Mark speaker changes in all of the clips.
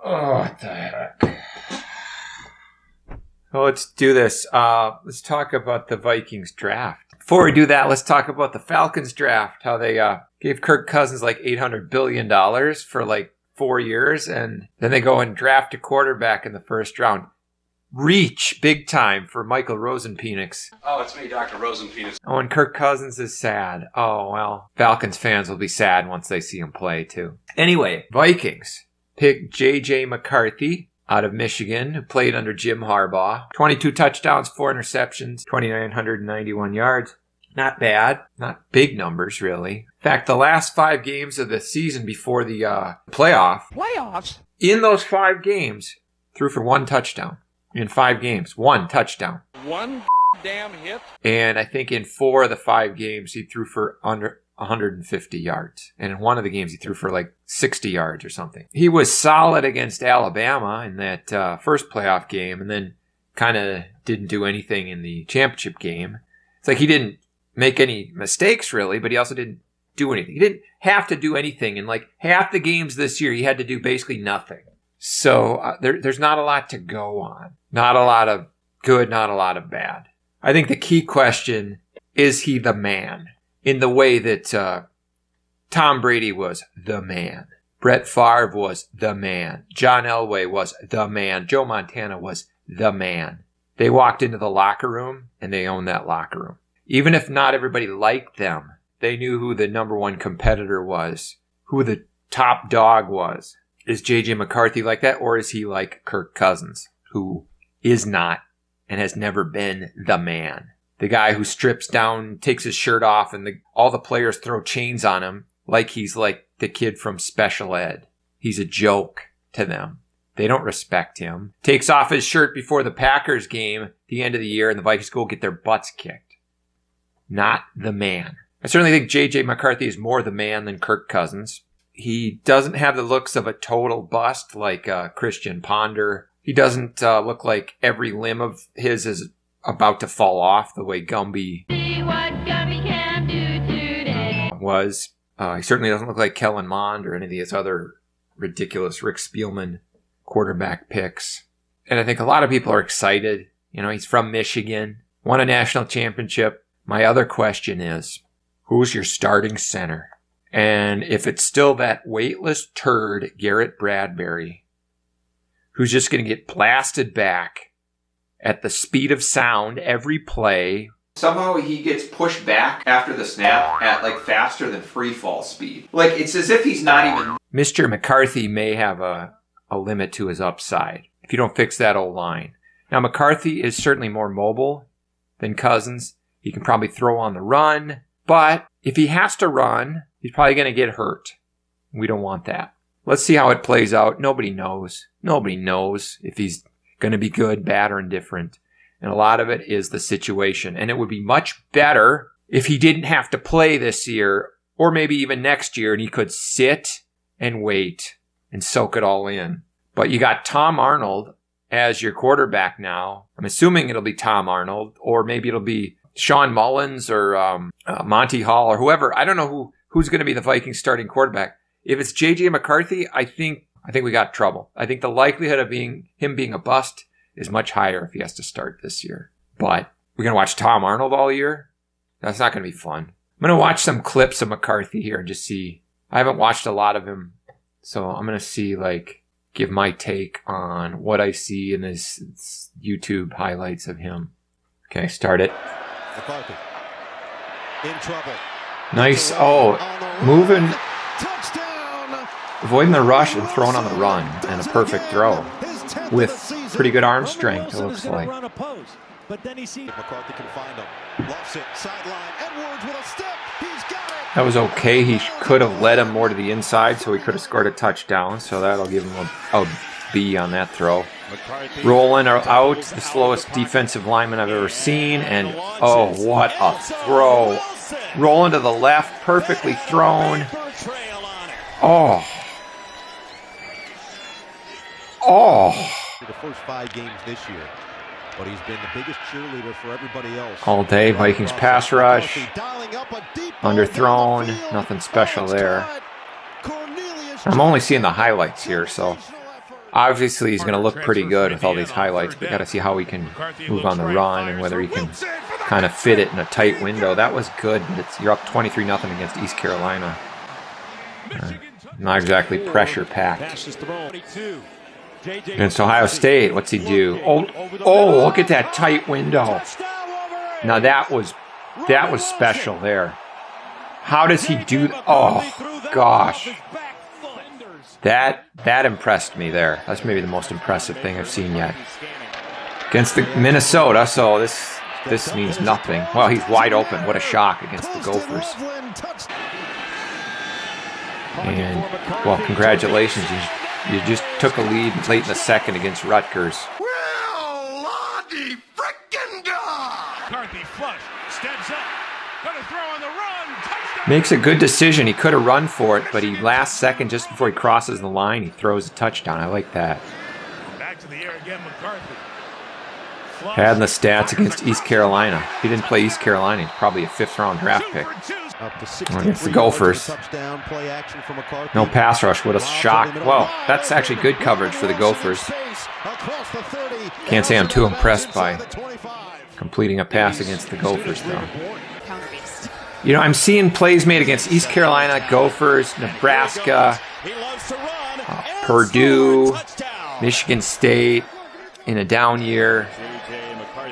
Speaker 1: Oh, what the heck? Well, let's do this. Let's talk about the Vikings draft. Before we do that, let's talk about the Falcons draft. How they gave Kirk Cousins like $800 billion for like 4 years, and then they go and draft a quarterback in the first round. Reach big time for Michael Rosenpenix.
Speaker 2: Oh, it's me, Dr. Rosenpenix.
Speaker 1: Oh, and Kirk Cousins is sad. Oh, well, Falcons fans will be sad once they see him play, too. Anyway, Vikings picked JJ McCarthy out of Michigan, who played under Jim Harbaugh. 22 touchdowns, 4 interceptions, 2,991 yards. Not bad. Not big numbers, really. In fact, the last 5 games of the season before the playoffs, in those 5 games, threw for 1 touchdown. In 5 games, 1 touchdown.
Speaker 2: One damn hit.
Speaker 1: And I think in 4 of the 5 games, he threw for under 150 yards. And in 1 of the games, he threw for like 60 yards or something. He was solid against Alabama in that first playoff game, and then kind of didn't do anything in the championship game. It's like he didn't make any mistakes, really, but he also didn't do anything. He didn't have to do anything. In like half the games this year, he had to do basically nothing. So there's not a lot to go on. Not a lot of good, not a lot of bad. I think the key question, is he the man? In the way that Tom Brady was the man. Brett Favre was the man. John Elway was the man. Joe Montana was the man. They walked into the locker room and they owned that locker room. Even if not everybody liked them, they knew who the number 1 competitor was, who the top dog was. Is JJ McCarthy like that, or is he like Kirk Cousins, who is not and has never been the man? The guy who strips down, takes his shirt off, and all the players throw chains on him like he's like the kid from special ed. He's a joke to them. They don't respect him. Takes off his shirt before the Packers game at the end of the year, and the Vikings go get their butts kicked. Not the man. I certainly think JJ McCarthy is more the man than Kirk Cousins. He doesn't have the looks of a total bust like Christian Ponder. He doesn't look like every limb of his is about to fall off the way Gumby was. He certainly doesn't look like Kellen Mond or any of these other ridiculous Rick Spielman quarterback picks. And I think a lot of people are excited. You know, he's from Michigan, won a national championship. My other question is, who's your starting center? And if it's still that weightless turd, Garrett Bradbury, who's just going to get blasted back at the speed of sound every play. Somehow he gets pushed back after the snap at like faster than free fall speed. Like it's as if he's not even... Mr. McCarthy may have a limit to his upside if you don't fix that old line. Now McCarthy is certainly more mobile than Cousins. He can probably throw on the run, but if he has to run, he's probably going to get hurt. We don't want that. Let's see how it plays out. Nobody knows. Nobody knows if he's going to be good, bad, or indifferent. And a lot of it is the situation. And it would be much better if he didn't have to play this year or maybe even next year and he could sit and wait and soak it all in. But you got Tom Arnold as your quarterback now. I'm assuming it'll be Tom Arnold, or maybe it'll be Sean Mullins or Monty Hall or whoever. I don't know who's going to be the Vikings starting quarterback. If it's JJ McCarthy, I think we got trouble. I think the likelihood of him being a bust is much higher if he has to start this year. But we're going to watch Tom Arnold all year? That's not going to be fun. I'm going to watch some clips of McCarthy here and just see. I haven't watched a lot of him, so I'm going to see, give my take on what I see in this YouTube highlights of him. Okay, start it.
Speaker 3: McCarthy in trouble.
Speaker 1: Nice. Oh, moving. Avoiding the rush and throwing on the run, and a perfect throw with pretty good arm strength, it looks like.
Speaker 3: But then he sees McCarthy can find him. Lofts it, sideline. Edwards with a step. He's got it.
Speaker 1: That was okay. He could have led him more to the inside, so he could have scored a touchdown. So that'll give him a B on that throw. Rolling out, the slowest defensive lineman I've ever seen, and oh, what a throw! Rolling to the left, perfectly thrown. Oh.
Speaker 3: The first 5 games this year, but he's been the biggest cheerleader for everybody else.
Speaker 1: All day, Vikings pass rush. Underthrown, nothing special there. I'm only seeing the highlights here, so Obviously, he's going to look pretty good with all these highlights. We got to see how he can move on the run and whether he can kind of fit it in a tight window. That was good, but you're up 23-0 against East Carolina. Not exactly pressure packed. Against Ohio State, what's he do? Oh, look at that tight window. Now that was special there. How does he do? Oh gosh. That impressed me there. That's maybe the most impressive thing I've seen yet. Against the Minnesota, so this means nothing. Well, he's wide open. What a shock against the Gophers. And, well, congratulations. You just took a lead late in the second against Rutgers.
Speaker 3: Well, Lottie frickin' dog! McCarthy flush, steps up, gonna throw on the run, touchdown!
Speaker 1: Makes a good decision. He could have run for it, but he last second, just before he crosses the line, he throws a touchdown. I like that.
Speaker 3: Back to the air again, McCarthy.
Speaker 1: Had in the stats against East Carolina. If he didn't play East Carolina, he's probably a 5th-round draft pick. Against the Gophers. No pass rush. What a shock. Well, that's actually good coverage for the Gophers. Can't say I'm too impressed by completing a pass against the Gophers, though. You know, I'm seeing plays made against East Carolina, Gophers, Nebraska, Purdue, Michigan State in a down year.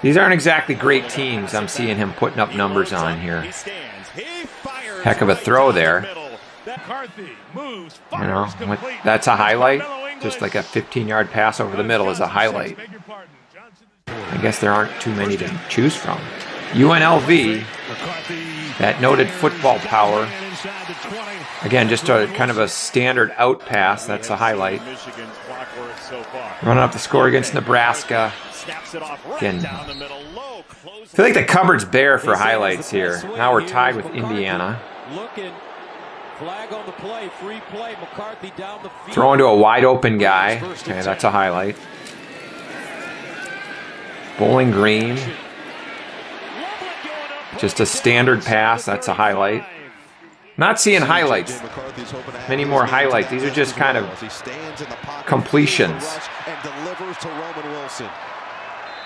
Speaker 1: These aren't exactly great teams I'm seeing him putting up numbers on here. Heck of a throw there. You know, that's a highlight. Just like a 15-yard pass over the middle is a highlight. I guess there aren't too many to choose from. UNLV, that noted football power. Again, just a kind of a standard out pass. That's a highlight. Running up the score against Nebraska. Again, I feel like the cupboard's bare for highlights here. Now we're tied with Indiana. Throwing to a wide open guy. Okay, that's a highlight. Bowling Green. Just a standard pass. That's a highlight. Not seeing highlights. Many more highlights. These are just kind of completions.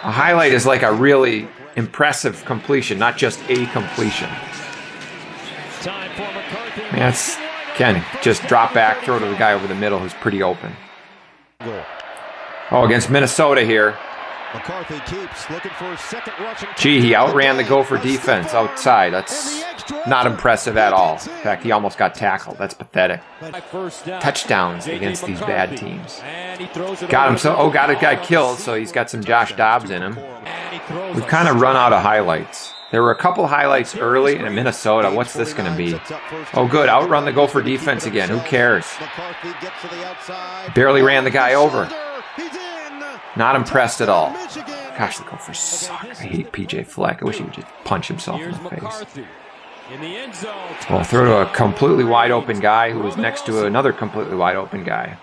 Speaker 1: A highlight is like a really impressive completion, not just a completion. That's, again, just drop back, throw to the guy over the middle who's pretty open. Oh, against Minnesota here.
Speaker 3: McCarthy keeps looking for a second rushing.
Speaker 1: Gee, he outran the Gopher defense outside. That's not impressive at all. In fact, he almost got tackled. That's pathetic. Touchdowns against these bad teams. Got him. So, got a guy killed, so he's got some Josh Dobbs in him. We've kind of run out of highlights. There were a couple highlights early in Minnesota. What's this going to be? Oh, good. Outrun the Gopher defense again. Who cares? Barely ran the guy over. Not impressed at all. Gosh, the Gophers suck. I hate PJ Fleck. I wish he would just punch himself in the face. Well, throw to a completely wide open guy who was next to another completely wide open guy.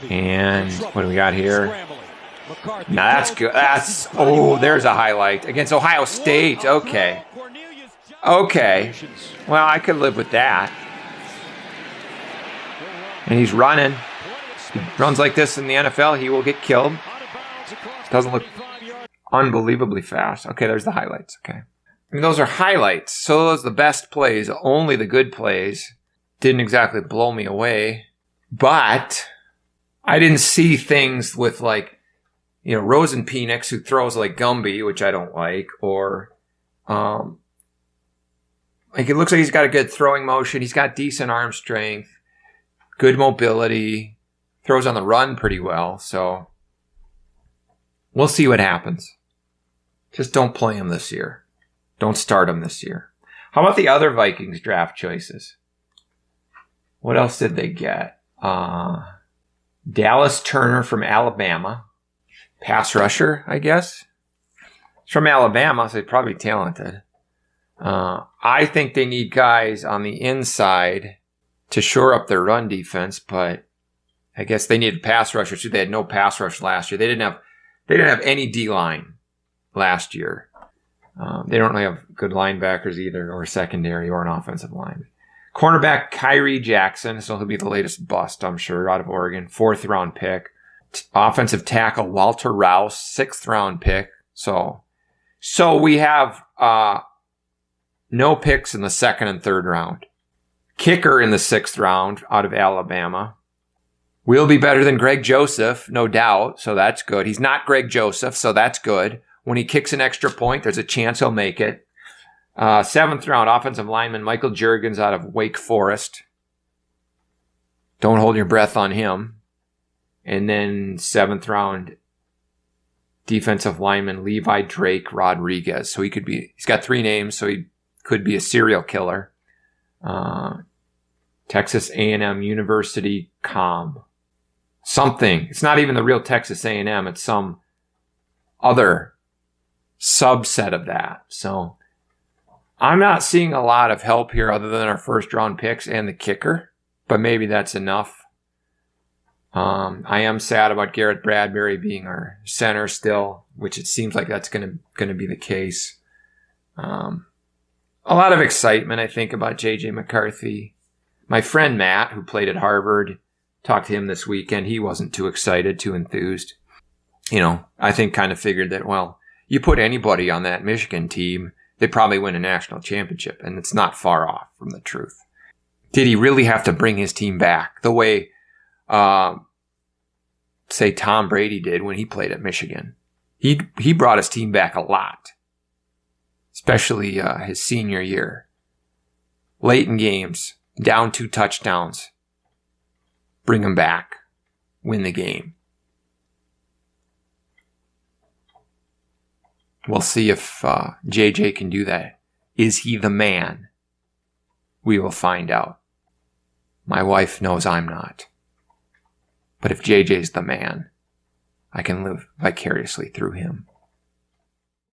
Speaker 1: And what do we got here? Now that's good. There's a highlight. Against Ohio State. Okay. Okay. Well, I could live with that. And he's running. He runs like this in the NFL, he will get killed. Doesn't look unbelievably fast. Okay, there's the highlights. Okay. I mean, those are highlights. So those are the best plays, only the good plays. Didn't exactly blow me away. But I didn't see things with like, you know, Rosen-Penix who throws like Gumby, which I don't like, or like it looks like he's got a good throwing motion. He's got decent arm strength, good mobility. Throws on the run pretty well, so we'll see what happens. Just don't play him this year. Don't start him this year. How about the other Vikings draft choices? What else did they get? Dallas Turner from Alabama. Pass rusher, I guess. He's from Alabama, so he's probably talented. I think they need guys on the inside to shore up their run defense, but I guess they needed pass rushers too. They had no pass rush last year. They didn't have any D-line last year. They don't really have good linebackers either, or secondary, or an offensive line. Cornerback Kyrie Jackson, so he'll be the latest bust, I'm sure, out of Oregon. 4th round pick. Offensive tackle Walter Rouse, 6th round pick. So we have no picks in the 2nd and 3rd round. Kicker in the 6th round out of Alabama. Will be better than Greg Joseph, no doubt. So that's good. He's not Greg Joseph, so that's good. When he kicks an extra point, there's a chance he'll make it. 7th round offensive lineman Michael Juergens out of Wake Forest. Don't hold your breath on him. And then 7th round defensive lineman Levi Drake Rodriguez. So he's got 3 names, so he could be a serial killer. Texas A&M University comm. Something. It's not even the real Texas A&M. It's some other subset of that. So I'm not seeing a lot of help here other than our 1st round picks and the kicker, but maybe that's enough. I am sad about Garrett Bradbury being our center still, which it seems like that's going to be the case. A lot of excitement, I think, about JJ McCarthy. My friend Matt, who played at Harvard, talked to him this weekend. He wasn't too excited, too enthused. I think kind of figured that, well, you put anybody on that Michigan team, they probably win a national championship, and it's not far off from the truth. Did he really have to bring his team back the way, say, Tom Brady did when he played at Michigan? He brought his team back a lot, especially his senior year. Late in games, down 2 touchdowns, bring them back, win the game. We'll see if JJ can do that. Is he the man? We will find out. My wife knows I'm not. But if JJ's the man, I can live vicariously through him.